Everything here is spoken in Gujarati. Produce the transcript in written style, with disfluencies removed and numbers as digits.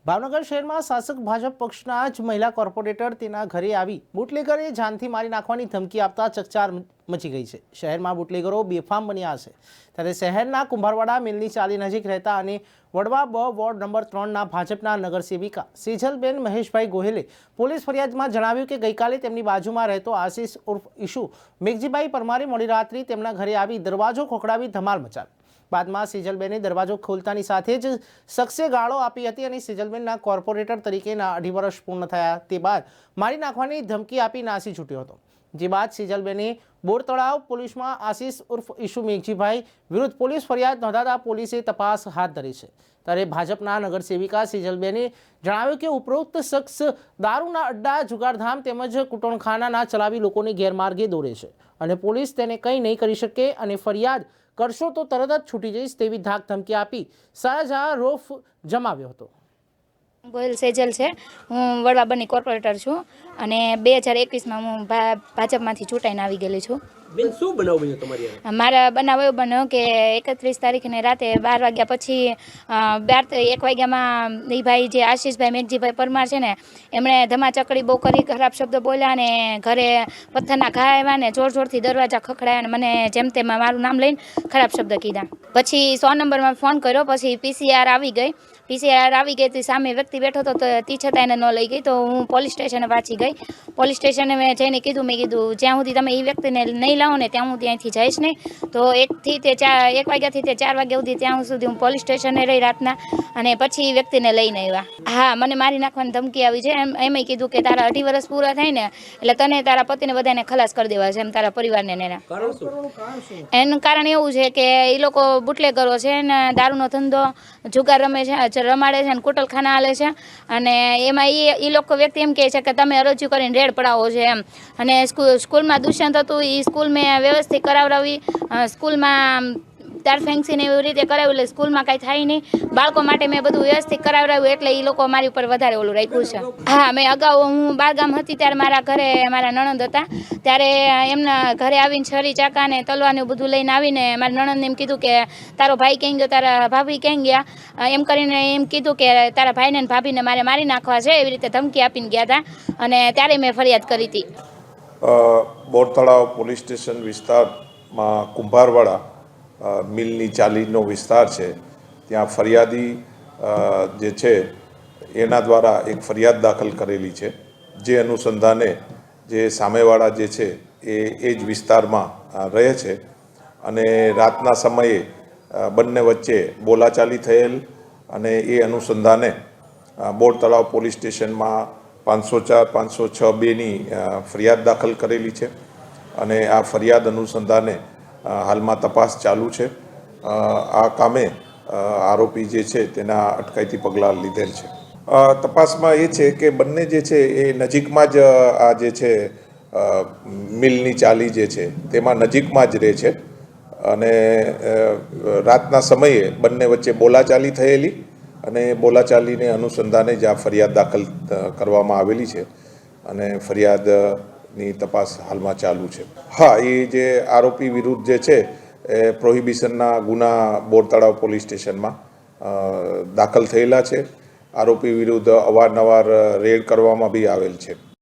ભાવનગર શહેરમાં શાસક ભાજપ પક્ષના જ મહિલા કોર્પોરેટર તેના ઘરે આવી બુટલેગરે જાનથી મારી નાખવાની ધમકી આપતા ચકચાર મચી ગઈ છે। શહેરમાં બુટલેગરો બેફામ બન્યા છે, ત્યારે શહેરના કુંભારવાડા મિલની ચાલી નજીક રહેતા અને વડવા બ વોર્ડ નંબર 3ના ભાજપના નગરસેવિકા સેજલબેન મહેશભાઈ ગોહિલે પોલીસ ફરિયાદમાં જણાવ્યું કે ગઈકાલે તેમની બાજુમાં રહેતો આશિષ ઉર્ફ ઈશુ મેઘજીભાઈ પરમારે મોડી રાત્રે તેમના ઘરે આવી દરવાજો ખોખડાવી ધમાલ મચાવી। બાદમાં સેજલબેને દરવાજો ખોલતાની સાથે જ શખ્સે ગાળો આપી હતી અને સેજલબેનના કોર્પોરેટર તરીકેના 2.5 વર્ષ પૂર્ણ થયા તે બાદ મારી નાખવાની ધમકી આપી નાસી છૂટ્યો હતો। જે બાદ સેજલબેને બોરતળાવ પોલીસમાં આશિષ ઉર્ફ ઈશુ મેઘજીભાઈ વિરુદ્ધ પોલીસ ફરિયાદ નોંધાતા પોલીસે તપાસ હાથ ધરી છે। ત્યારે ભાજપના નગરસેવિકા સેજલબેને જણાવ્યું કે ઉપરોક્ત શખ્સ દારૂના અડ્ડા, જુગારધામ તેમજ કુટુંબખાના ચલાવી લોકોને ગેરમાર્ગે દોરે છે અને પોલીસ તેને કંઈ નહીં કરી શકે અને ફરિયાદ કરશો તો તરત જ છૂટી જઈશ તેવી ધાક ધમકી આપી સાજા રોફ જમાવ્યો હતો। ગોહિલ સેજલ છે, હું વડવા બની કોર્પોરેટર છું અને 2021માં હું ભાજપમાંથી ચૂંટાઈને આવી ગયેલી છું। બેન શું બનાવ બન્યો તમારી યારે? મારા બનાવ એવો બન્યો કે 31 તારીખને રાતે 12 વાગ્યા પછી 1 વાગ્યામાં એ ભાઈ જે આશિષભાઈ મેઘજીભાઈ પરમાર છે ને, એમણે ધમાચકડી બહુ કરી, ખરાબ શબ્દ બોલ્યા અને ઘરે પથ્થરના ઘા આવ્યા ને જોર જોરથી દરવાજા ખખડાયા અને મને જેમ તેમ મારું નામ લઈને ખરાબ શબ્દ કીધા। પછી 100 નંબરમાં ફોન કર્યો, પછી પીસીઆર આવી ગઈ તો સામે વ્યક્તિ બેઠો હતો તો તે છતાં એને ન લઈ ગઈ તો હું પોલીસ સ્ટેશને પાછી ગઈ। પોલીસ સ્ટેશને મેં જઈને કીધું જ્યાં સુધી તમે એ વ્યક્તિને નહીં લાવો ને ત્યાં હું ત્યાંથી જઈશ નહીં। તો 1 વાગ્યાથી તે 4 વાગ્યા સુધી ત્યાં સુધી હું પોલીસ સ્ટેશને રહી રાતના અને પછી વ્યક્તિને લઈને આવ્યા। હા, મને મારી નાખવાની ધમકી આવી છે। એમય કીધું કે તારા 2.5 વર્ષ પૂરા થાય ને એટલે તને, તારા પતિને બધાને ખલાસ કરી દેવા છે, એમ તારા પરિવારને ને એનું કારણ એવું છે કે એ લોકો બુટલેગરો છે ને દારૂનો ધંધો, જુગાર રમે છે, રમાડે છે અને કુટલખાના હાલે છે અને એમાં એ લોકો વ્યક્તિ એમ કહે છે કે તમે અરજીઓ કરીને રેડ પડાવો છો એમ। અને સ્કૂલમાં દુષ્યંત હતું, એ સ્કૂલ મેં વ્યવસ્થિત કરાવડાવી, સ્કૂલમાં તાર ફેન્સીને એવી રીતે કરાવ્યું એટલે સ્કૂલમાં કાંઈ થાય નહીં, બાળકો માટે મેં બધું વ્યવસ્થિત કરાવડાવ્યું એટલે એ લોકો મારી ઉપર વધારે ઓલું રાખ્યું છે। હા, મેં અગાઉ હું બારગામ હતી ત્યારે મારા ઘરે મારા નણંદ હતા, ત્યારે એમના ઘરે આવીને છરી, ચાકા ને તલવારને બધું લઈને આવીને મારા નણંદને એમ કીધું કે તારો ભાઈ ક્યાં ગયો, તારા ભાભી ક્યાં ગયા, એમ કરીને એમ કીધું કે તારા ભાઈને ને ભાભીને મારે મારી નાખવા છે, એવી રીતે ધમકી આપીને ગયા હતા અને ત્યારે મેં ફરિયાદ કરી હતી। બોરતળાવ પોલીસ સ્ટેશન વિસ્તારમાં કુંભારવાડા મિલની ચાલીનો વિસ્તાર છે, ત્યાં ફરિયાદી જે છે એના દ્વારા એક ફરિયાદ દાખલ કરેલી છે। જે અનુસંધાને જે સામેવાળા જે છે એ જ વિસ્તારમાં રહે છે અને રાતના સમયે બંને વચ્ચે બોલાચાલી થયેલ અને એ અનુસંધાને બોરતળાવ પોલીસ સ્ટેશનમાં 504, 506(2)ની ફરિયાદ દાખલ કરેલી છે અને આ ફરિયાદ અનુસંધાને હાલમાં તપાસ ચાલુ છે। આ કામે આરોપી જે છે તેના અટકાયતી પગલાં લીધેલ છે। તપાસમાં એ છે કે બંને જે છે એ નજીકમાં જ આ જે છે મિલની ચાલી જે છે તેમાં નજીકમાં જ રહે છે અને રાતના સમયે બંને વચ્ચે બોલાચાલી થયેલી અને બોલાચાલીને અનુસંધાને જ આ ફરિયાદ દાખલ કરવામાં આવેલી છે અને ફરિયાદની તપાસ હાલમાં ચાલુ છે। હા, એ જે આરોપી વિરુદ્ધ જે છે એ પ્રોહિબિશનના ગુના બોરતળાવ પોલીસ સ્ટેશનમાં દાખલ થયેલા છે। આરોપી વિરુદ્ધ અવારનવાર રેડ કરવામાં બી આવેલ છે।